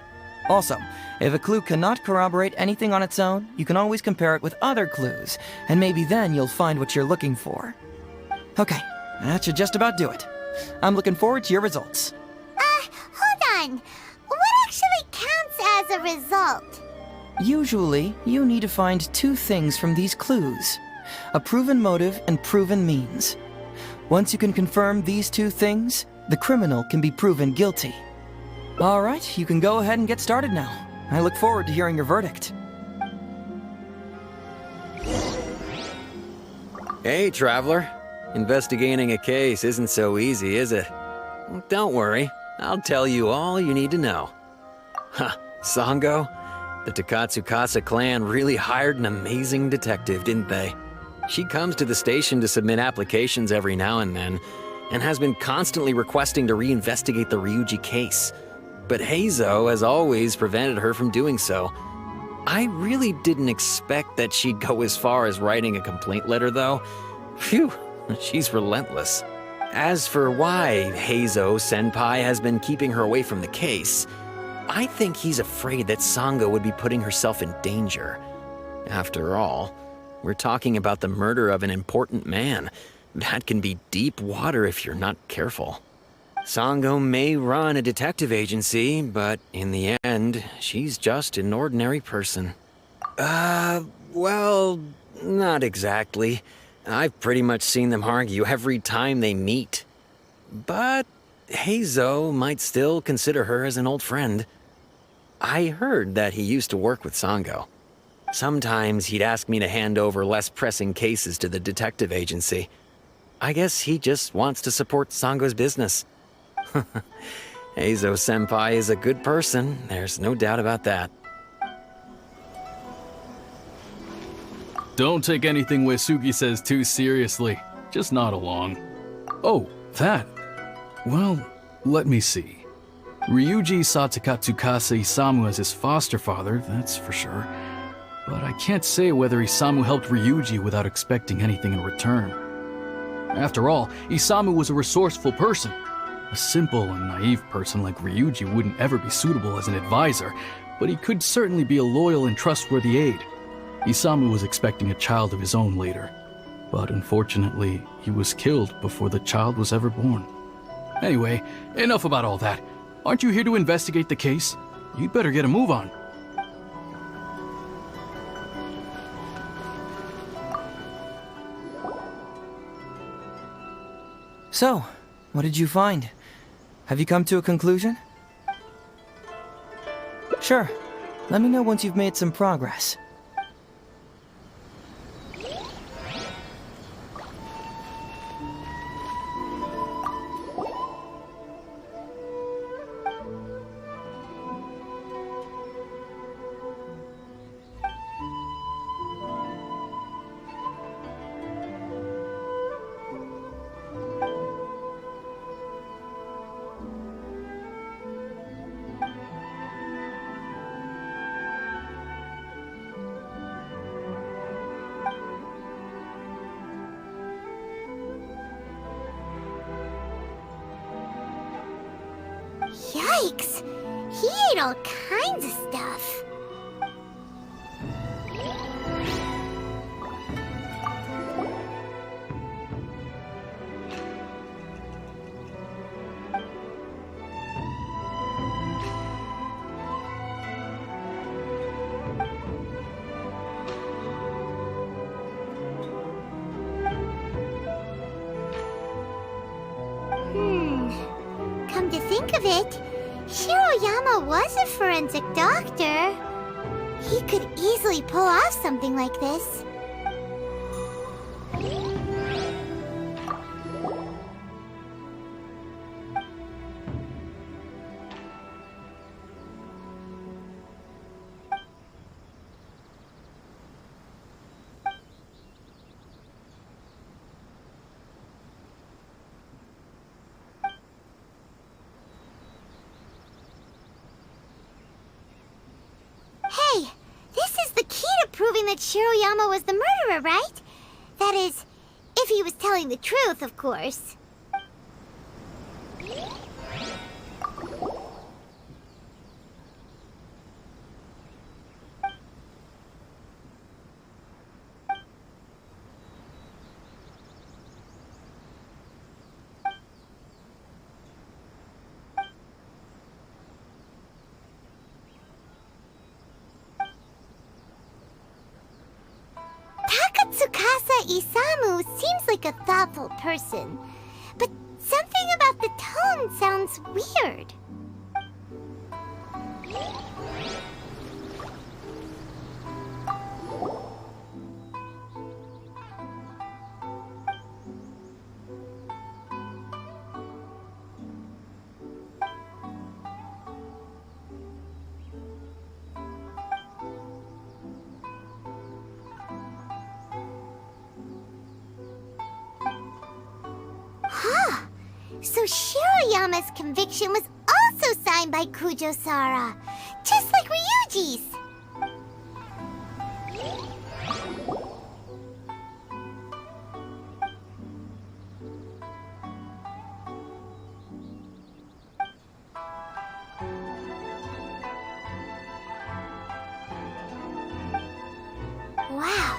Speaker 4: Also, if a clue cannot corroborate anything on its own, you can always compare it with other clues, and maybe then you'll find what you're looking for. Okay, that should just about do it. I'm looking forward to your results.
Speaker 6: Hold on. What actually counts as a result?
Speaker 4: Usually, you need to find two things from these clues: a proven motive and proven means. Once you can confirm these two things, the criminal can be proven guilty. All right, you can go ahead and get started now. I look forward to hearing your verdict.
Speaker 7: Hey, traveler. Investigating a case isn't so easy, is it? Don't worry. I'll tell you all you need to know. Sango? The Takatsukasa clan really hired an amazing detective, didn't they? She comes to the station to submit applications every now and then, and has been constantly requesting to reinvestigate the Ryuji case. But Heizou has always prevented her from doing so. I really didn't expect that she'd go as far as writing a complaint letter, though. Phew, she's relentless. As for why Heizou Senpai has been keeping her away from the case, I think he's afraid that Sango would be putting herself in danger. After all, we're talking about the murder of an important man. That can be deep water if you're not careful. Sango may run a detective agency, but in the end, she's just an ordinary person. Well, not exactly. I've pretty much seen them argue every time they meet. But Heizou might still consider her as an old friend. I heard that he used to work with Sango. Sometimes he'd ask me to hand over less pressing cases to the detective agency. I guess he just wants to support Sango's business. Heizou Senpai is a good person, there's no doubt about that.
Speaker 5: Don't take anything Uesugi says too seriously. Just nod along. Oh, that. Well, let me see. Ryuji saw Takatsukasa Isamu as his foster father, that's for sure. But I can't say whether Isamu helped Ryuji without expecting anything in return. After all, Isamu was a resourceful person. A simple and naive person like Ryuji wouldn't ever be suitable as an advisor, but he could certainly be a loyal and trustworthy aide. Isamu was expecting a child of his own later, but unfortunately, he was killed before the child was ever born. Anyway, enough about all that. Aren't you here to investigate the case? You'd better get a move on.
Speaker 4: So, what did you find? Have you come to a conclusion? Sure. Let me know once you've made some progress.
Speaker 6: Yikes! He ate all kinds of stuff. Come to think of it, Shiroyama was a forensic doctor. He could easily pull off something like this. the key to proving that Shiroyama was the murderer, right? That is, if he was telling the truth, of course. Tsukasa Isamu seems like a thoughtful person, but something about the tone sounds weird. So Shiroyama's conviction was also signed by Kujo-Sara, just like Ryuji's. Wow,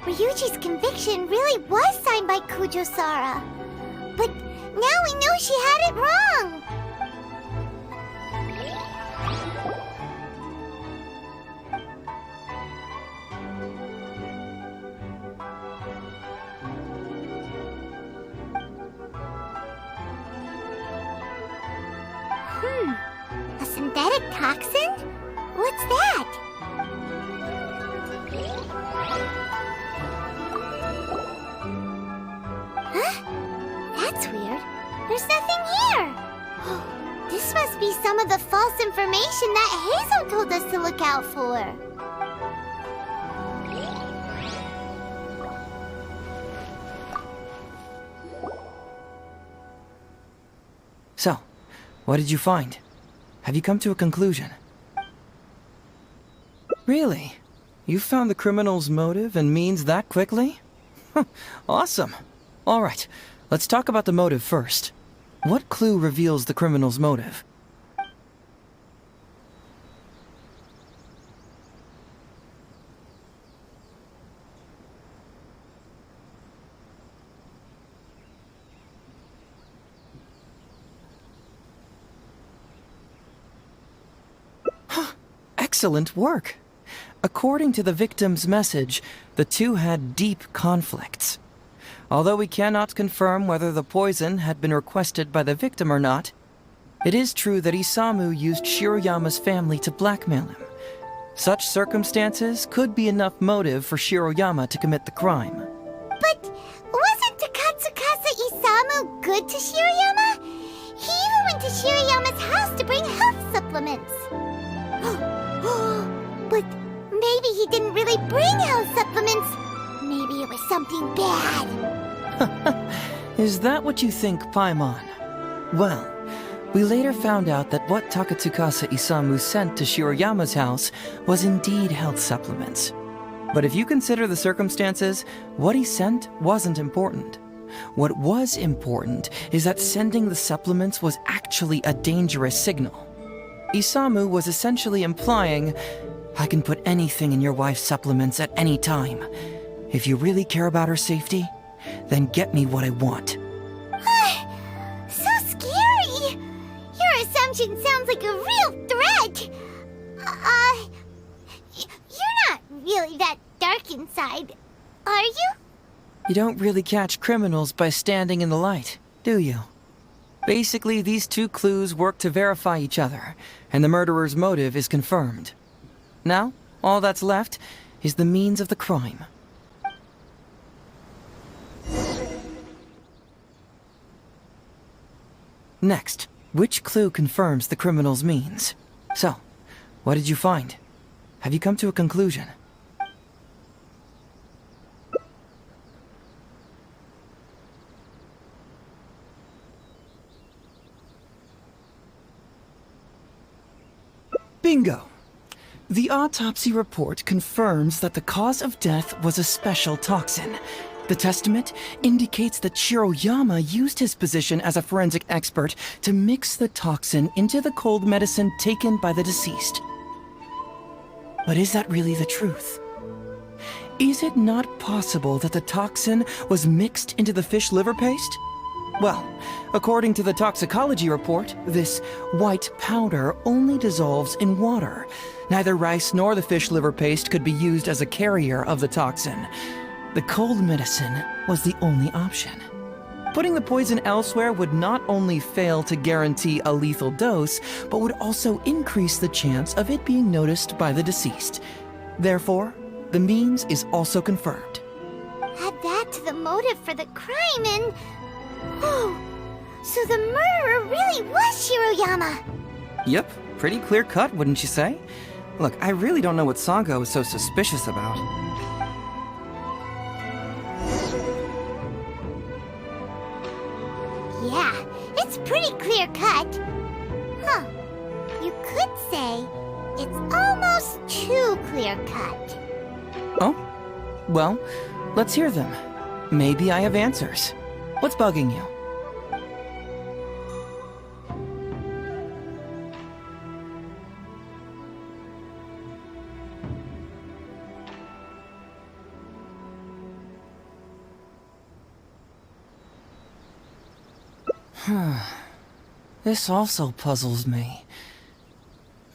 Speaker 6: Ryuji's conviction really was signed by Kujo-Sara. But now we know she had it wrong! A synthetic toxin? What's that? Huh? That's weird. There's nothing here! This must be some of the false information that Heizou told us to look out for.
Speaker 4: So, what did you find? Have you come to a conclusion? Really? You found the criminal's motive and means that quickly? Awesome. All right, let's talk about the motive first. What clue reveals the criminal's motive? Excellent work. According to the victim's message, the two had deep conflicts. Although we cannot confirm whether the poison had been requested by the victim or not, it is true that Isamu used Shiroyama's family to blackmail him. Such circumstances could be enough motive for Shiroyama to commit the crime.
Speaker 6: But wasn't Takatsukasa Isamu good to Shiroyama? He even went to Shiroyama's house to bring health supplements. But maybe he didn't really bring health supplements. Maybe it was something bad.
Speaker 4: Is that what you think, Paimon? Well, we later found out that what Takatsukasa Isamu sent to Shiroyama's house was indeed health supplements. But if you consider the circumstances, what he sent wasn't important. What was important is that sending the supplements was actually a dangerous signal. Isamu was essentially implying, I can put anything in your wife's supplements at any time. If you really care about her safety, then get me what I want.
Speaker 6: So scary! Your assumption sounds like a real threat! You're not really that dark inside, are you?
Speaker 4: You don't really catch criminals by standing in the light, do you? Basically, these two clues work to verify each other, and the murderer's motive is confirmed. Now, all that's left is the means of the crime. Next, which clue confirms the criminal's means? So, what did you find? Have you come to a conclusion? Bingo! The autopsy report confirms that the cause of death was a special toxin. The testament indicates that Shiroyama used his position as a forensic expert to mix the toxin into the cold medicine taken by the deceased. But is that really the truth? Is it not possible that the toxin was mixed into the fish liver paste? Well, according to the toxicology report, this white powder only dissolves in water. Neither rice nor the fish liver paste could be used as a carrier of the toxin. The cold medicine was the only option. Putting the poison elsewhere would not only fail to guarantee a lethal dose, but would also increase the chance of it being noticed by the deceased. Therefore, the means is also confirmed.
Speaker 6: Add that to the motive for the crime and... Oh, so the murderer really was Shiroyama!
Speaker 4: Yep, pretty clear cut, wouldn't you say? Look, I really don't know what Sango is so suspicious about.
Speaker 6: Yeah, it's pretty clear cut. Huh. You could say it's almost too clear cut.
Speaker 4: Oh? Well, let's hear them. Maybe I have answers. What's bugging you? This also puzzles me.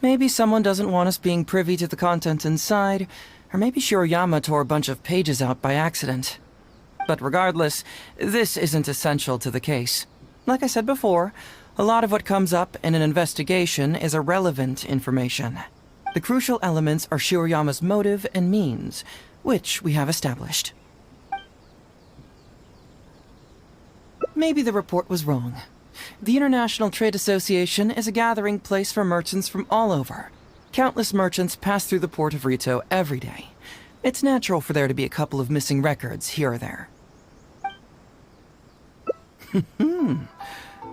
Speaker 4: Maybe someone doesn't want us being privy to the content inside, or maybe Shiroyama tore a bunch of pages out by accident. But regardless, this isn't essential to the case. Like I said before, a lot of what comes up in an investigation is irrelevant information. The crucial elements are Shiroyama's motive and means, which we have established. Maybe the report was wrong. The International Trade Association is a gathering place for merchants from all over. Countless merchants pass through the port of Rito every day. It's natural for there to be a couple of missing records here or there.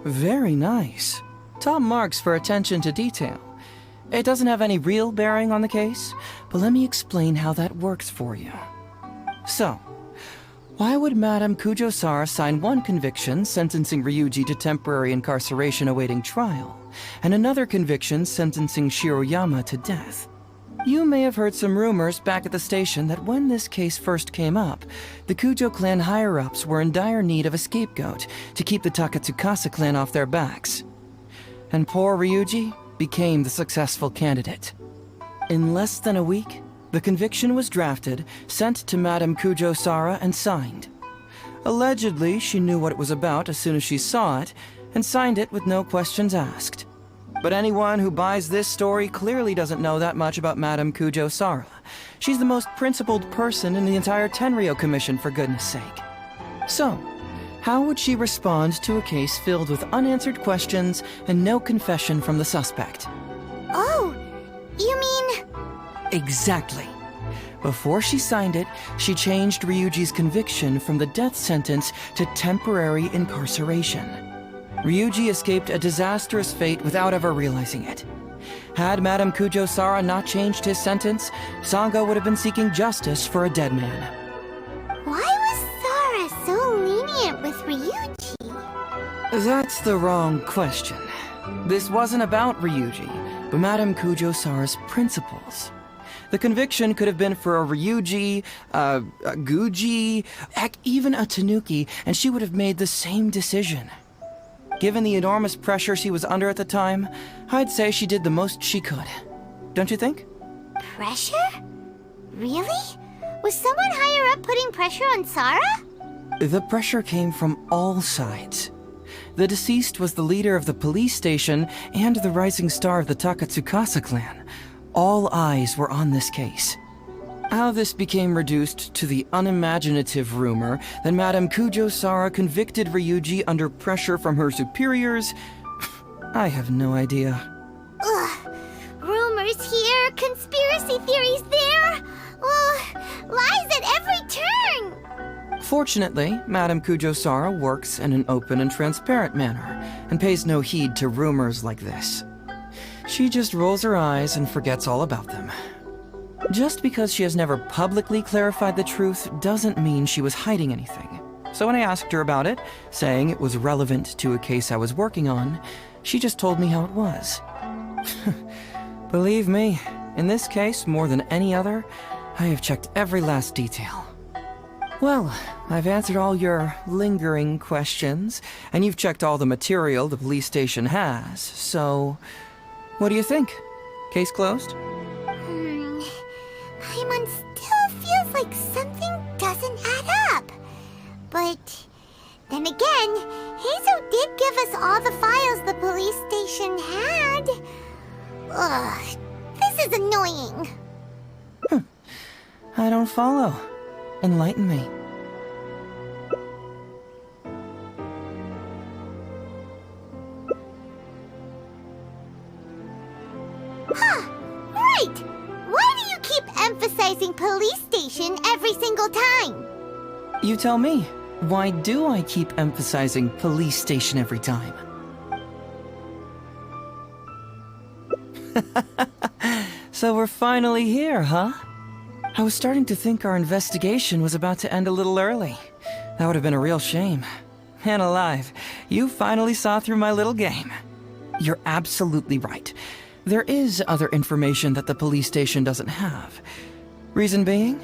Speaker 4: Very nice. Top marks for attention to detail. It doesn't have any real bearing on the case, but let me explain how that works for you. So, why would Madame Kujo-Sara sign one conviction sentencing Ryuji to temporary incarceration awaiting trial, and another conviction sentencing Shiroyama to death? You may have heard some rumors back at the station that when this case first came up, the Kujo clan higher-ups were in dire need of a scapegoat to keep the Takatsukasa clan off their backs. And poor Ryuji became the successful candidate. In less than a week, the conviction was drafted, sent to Madame Kujo-Sara, and signed. Allegedly, she knew what it was about as soon as she saw it, and signed it with no questions asked. But anyone who buys this story clearly doesn't know that much about Madame Kujo-Sara. She's the most principled person in the entire Tenryo Commission, for goodness sake. So, how would she respond to a case filled with unanswered questions and no confession from the suspect?
Speaker 6: Oh, you mean...
Speaker 4: Exactly. Before she signed it, she changed Ryuji's conviction from the death sentence to temporary incarceration. Ryuji escaped a disastrous fate without ever realizing it. Had Madame Kujo-Sara not changed his sentence, Sango would have been seeking justice for a dead man.
Speaker 6: Why was Sara so lenient with Ryuji?
Speaker 4: That's the wrong question. This wasn't about Ryuji, but Madame Kujo-Sara's principles. The conviction could have been for a Ryuji, a Guji, heck, even a Tanuki, and she would have made the same decision. Given the enormous pressure she was under at the time, I'd say she did the most she could. Don't you think?
Speaker 6: Pressure? Really? Was someone higher up putting pressure on Sara?
Speaker 4: The pressure came from all sides. The deceased was the leader of the police station and the rising star of the Takatsukasa clan. All eyes were on this case. How this became reduced to the unimaginative rumor that Madame Kujo-Sara convicted Ryuji under pressure from her superiors, I have no idea.
Speaker 6: Ugh. Rumors here, conspiracy theories there. Lies at every turn.
Speaker 4: Fortunately, Madame Kujo-Sara works in an open and transparent manner and pays no heed to rumors like this. She just rolls her eyes and forgets all about them. Just because she has never publicly clarified the truth doesn't mean she was hiding anything. So when I asked her about it, saying it was relevant to a case I was working on, she just told me how it was. Believe me, in this case, more than any other, I have checked every last detail. Well, I've answered all your lingering questions, and you've checked all the material the police station has, so... what do you think? Case closed?
Speaker 6: Paimon still feels like something doesn't add up. But then again, Heizou did give us all the files the police station had. Ugh, this is annoying.
Speaker 4: I don't follow. Enlighten me.
Speaker 6: Right! Why do you keep emphasizing police station every single time?
Speaker 4: You tell me. Why do I keep emphasizing police station every time? So we're finally here, huh? I was starting to think our investigation was about to end a little early. That would have been a real shame. And alive, you finally saw through my little game. You're absolutely right. There is other information that the police station doesn't have. Reason being?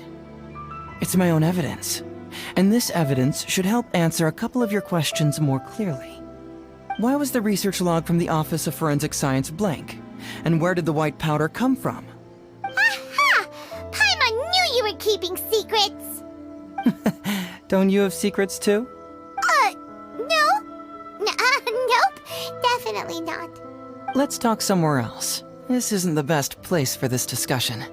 Speaker 4: It's my own evidence. And this evidence should help answer a couple of your questions more clearly. Why was the research log from the Office of Forensic Science blank? And where did the white powder come from?
Speaker 6: Aha! Paimon knew you were keeping secrets!
Speaker 4: Don't you have secrets too?
Speaker 6: No? Nope, definitely not.
Speaker 4: Let's talk somewhere else. This isn't the best place for this discussion.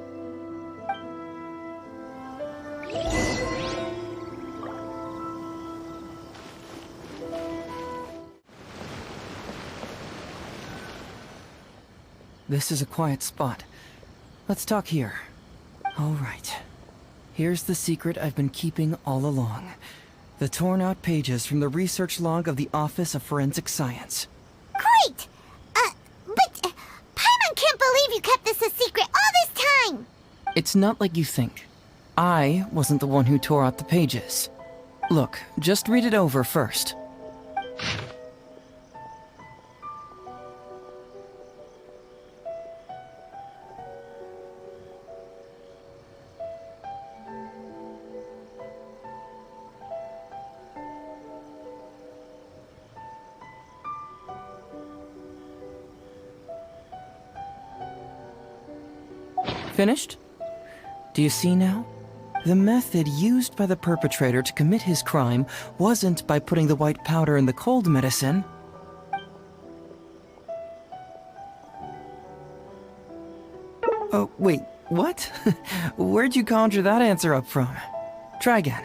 Speaker 4: This is a quiet spot. Let's talk here. All right. Here's the secret I've been keeping all along. The torn-out pages from the research log of the Office of Forensic Science.
Speaker 6: Great! But Paimon can't believe you kept this a secret all this time!
Speaker 4: It's not like you think. I wasn't the one who tore out the pages. Look, just read it over first. Finished? Do you see now? The method used by the perpetrator to commit his crime wasn't by putting the white powder in the cold medicine. Oh, wait, what? Where'd you conjure that answer up from? Try again.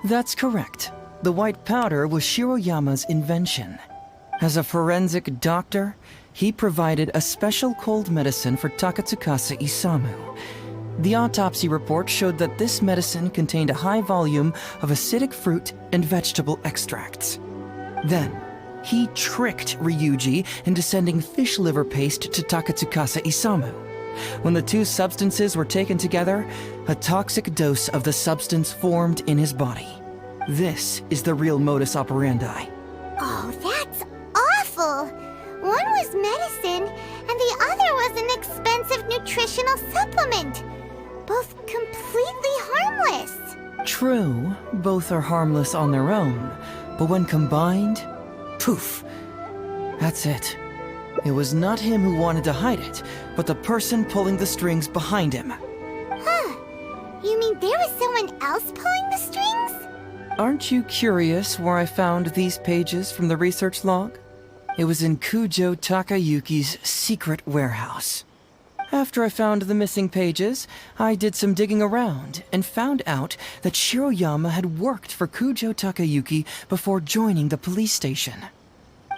Speaker 4: That's correct. The white powder was Shiroyama's invention. As a forensic doctor, he provided a special cold medicine for Takatsukasa Isamu. The autopsy report showed that this medicine contained a high volume of acidic fruit and vegetable extracts. Then, he tricked Ryuji into sending fish liver paste to Takatsukasa Isamu. When the two substances were taken together, a toxic dose of the substance formed in his body. This is the real modus operandi.
Speaker 6: Oh, that's awful! One was medicine, and the other was an expensive nutritional supplement. Both completely harmless.
Speaker 4: True, both are harmless on their own, but when combined, poof. That's it. It was not him who wanted to hide it, but the person pulling the strings behind him.
Speaker 6: Huh. You mean there was someone else pulling the strings?
Speaker 4: Aren't you curious where I found these pages from the research log? It was in Kujo Takayuki's secret warehouse. After I found the missing pages, I did some digging around and found out that Shiroyama had worked for Kujo Takayuki before joining the police station.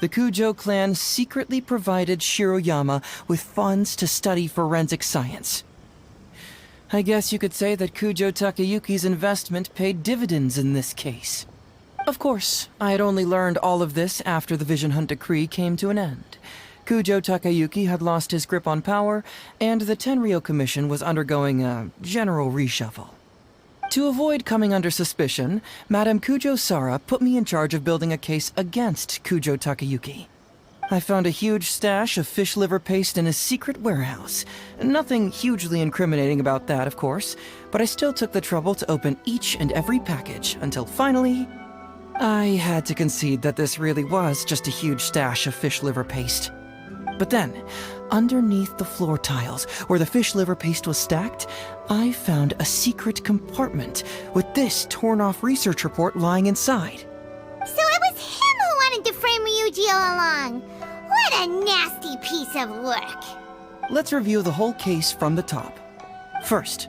Speaker 4: The Kujo clan secretly provided Shiroyama with funds to study forensic science. I guess you could say that Kujo Takayuki's investment paid dividends in this case. Of course, I had only learned all of this after the Vision Hunt decree came to an end. Kujo Takayuki had lost his grip on power, and the Tenryou Commission was undergoing a general reshuffle. To avoid coming under suspicion, Madame Kujo Sara put me in charge of building a case against Kujo Takayuki. I found a huge stash of fish liver paste in his secret warehouse. Nothing hugely incriminating about that, of course, but I still took the trouble to open each and every package until finally, I had to concede that this really was just a huge stash of fish liver paste. But then, underneath the floor tiles, where the fish liver paste was stacked, I found a secret compartment with this torn-off research report lying inside.
Speaker 6: So it was him who wanted to frame Ryuji all along. What a nasty piece of work.
Speaker 4: Let's review the whole case from the top. First,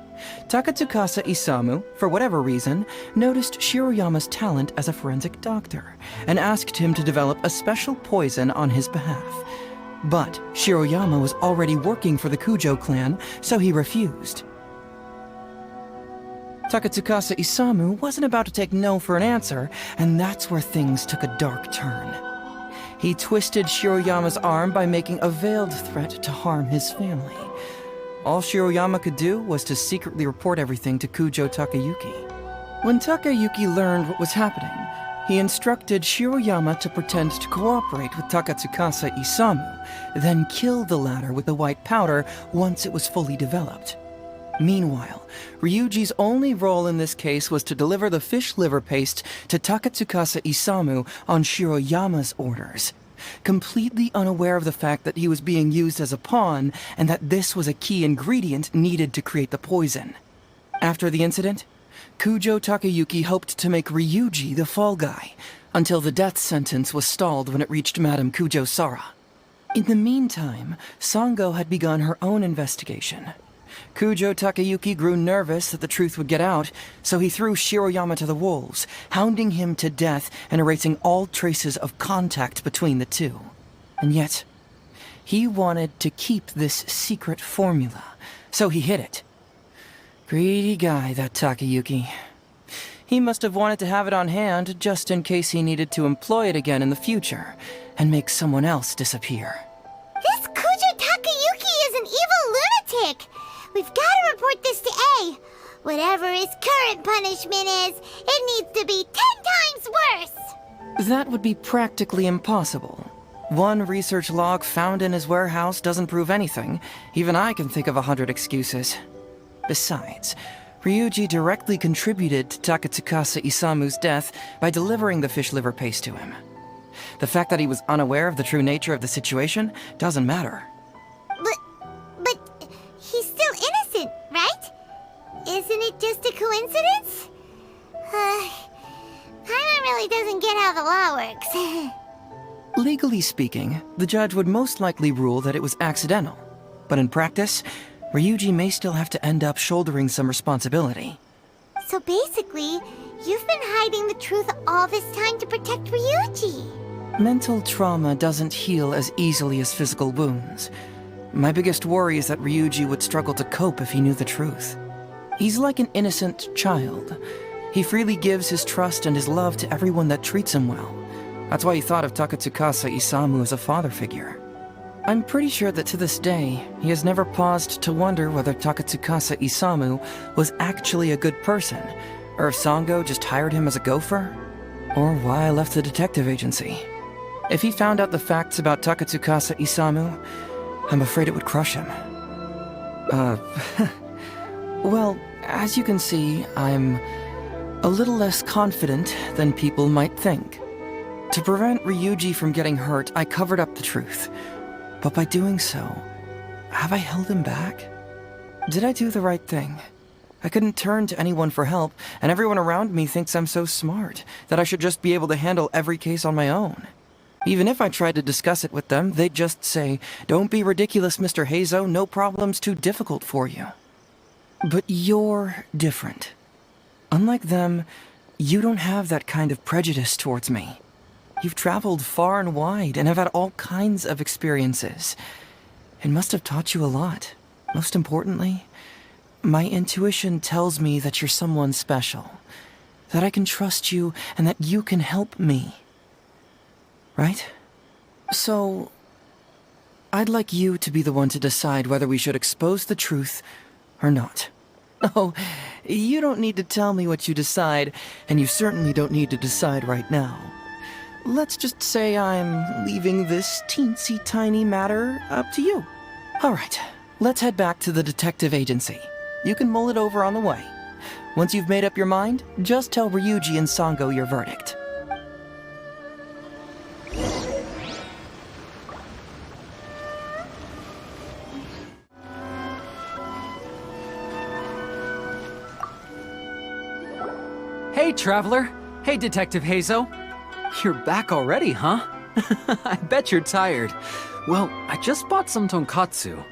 Speaker 4: Takatsukasa Isamu, for whatever reason, noticed Shiroyama's talent as a forensic doctor and asked him to develop a special poison on his behalf. But Shiroyama was already working for the Kujo clan, so he refused. Takatsukasa Isamu wasn't about to take no for an answer, and that's where things took a dark turn. He twisted Shiroyama's arm by making a veiled threat to harm his family. All Shiroyama could do was to secretly report everything to Kujo Takayuki. When Takayuki learned what was happening, he instructed Shiroyama to pretend to cooperate with Takatsukasa Isamu, then kill the latter with the white powder once it was fully developed. Meanwhile, Ryuji's only role in this case was to deliver the fish liver paste to Takatsukasa Isamu on Shiroyama's orders, completely unaware of the fact that he was being used as a pawn and that this was a key ingredient needed to create the poison. After the incident, Kujo Takayuki hoped to make Ryuji the fall guy, until the death sentence was stalled when it reached Madame Kujo Sara. In the meantime, Sango had begun her own investigation. Kujo Takayuki grew nervous that the truth would get out, so he threw Shiroyama to the wolves, hounding him to death and erasing all traces of contact between the two. And yet, he wanted to keep this secret formula, so he hid it. Greedy guy, that Takayuki. He must have wanted to have it on hand just in case he needed to employ it again in the future and make someone else disappear.
Speaker 6: This Kujo Takayuki is an evil lunatic. We've got to report this to A. Whatever his current punishment is, it needs to be 10 times worse.
Speaker 4: That would be practically impossible. One research log found in his warehouse doesn't prove anything. Even I can think of 100 excuses. Besides, Ryuji directly contributed to Takatsukasa Isamu's death by delivering the fish liver paste to him. The fact that he was unaware of the true nature of the situation doesn't matter.
Speaker 6: But he's still innocent, right? Isn't it just a coincidence? Paimon really doesn't get how the law works.
Speaker 4: Legally speaking, the judge would most likely rule that it was accidental. But in practice, Ryuji may still have to end up shouldering some responsibility.
Speaker 6: So basically, you've been hiding the truth all this time to protect Ryuji.
Speaker 4: Mental trauma doesn't heal as easily as physical wounds. My biggest worry is that Ryuji would struggle to cope if he knew the truth. He's like an innocent child. He freely gives his trust and his love to everyone that treats him well. That's why he thought of Takatsukasa Isamu as a father figure. I'm pretty sure that to this day, he has never paused to wonder whether Takatsukasa Isamu was actually a good person, or if Sango just hired him as a gopher, or why I left the detective agency. If he found out the facts about Takatsukasa Isamu, I'm afraid it would crush him. Well, as you can see, I'm a little less confident than people might think. To prevent Ryuji from getting hurt, I covered up the truth. But by doing so, have I held him back? Did I do the right thing? I couldn't turn to anyone for help, and everyone around me thinks I'm so smart that I should just be able to handle every case on my own. Even if I tried to discuss it with them, they'd just say, "Don't be ridiculous, Mr. Heizou, no problem's too difficult for you." But you're different. Unlike them, you don't have that kind of prejudice towards me. You've traveled far and wide and have had all kinds of experiences. It must have taught you a lot. Most importantly, my intuition tells me that you're someone special. that I can trust you and that you can help me. Right? So, I'd like you to be the one to decide whether we should expose the truth or not. Oh, you don't need to tell me what you decide, and you certainly don't need to decide right now. Let's just say I'm leaving this teensy tiny matter up to you. All right, let's head back to the detective agency. You can mull it over on the way. Once you've made up your mind, just tell Ryuji and Sango your verdict.
Speaker 1: Hey, Traveler. Hey, Detective Heizou. You're back already, huh? I bet you're tired. Well, I just bought some tonkatsu.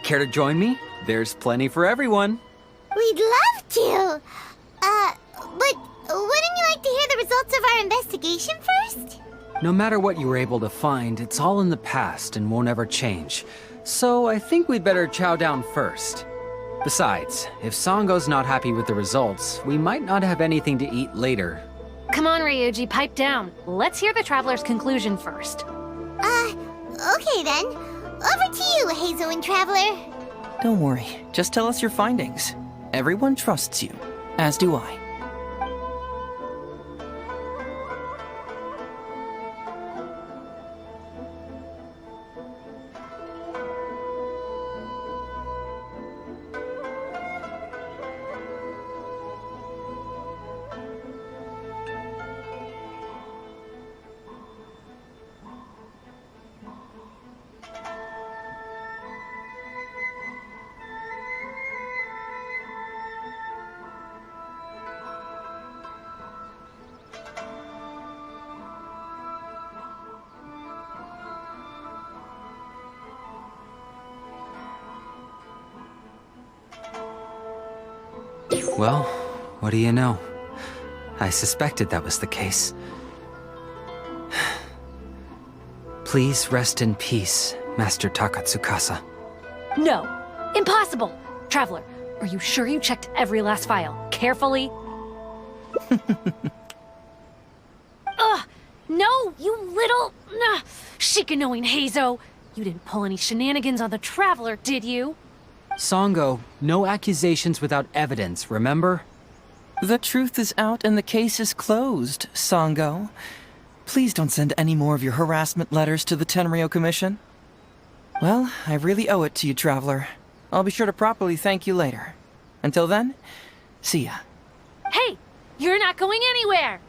Speaker 1: Care to join me? There's plenty for everyone.
Speaker 6: We'd love to. But wouldn't you like to hear the results of our investigation first?
Speaker 1: No matter what you were able to find, it's all in the past and won't ever change. So I think we'd better chow down first. Besides, if Sango's not happy with the results, we might not have anything to eat later.
Speaker 2: Come on, Ryuji, pipe down. Let's hear the Traveler's conclusion first.
Speaker 6: Okay then. Over to you, Heizou and Traveler.
Speaker 4: Don't worry, just tell us your findings. Everyone trusts you, as do I.
Speaker 1: Well, what do you know? I suspected that was the case. Please rest in peace, Master Takatsukasa.
Speaker 2: No, impossible. Traveler, are you sure you checked every last file carefully? Ugh, no, you little Shikanoying Heizou. You didn't pull any shenanigans on the Traveler, did you?
Speaker 1: Sango, no accusations without evidence, remember?
Speaker 4: The truth is out and the case is closed, Sango. Please don't send any more of your harassment letters to the Tenryo Commission. Well, I really owe it to you, Traveler. I'll be sure to properly thank you later. Until then, see ya.
Speaker 2: Hey, you're not going anywhere.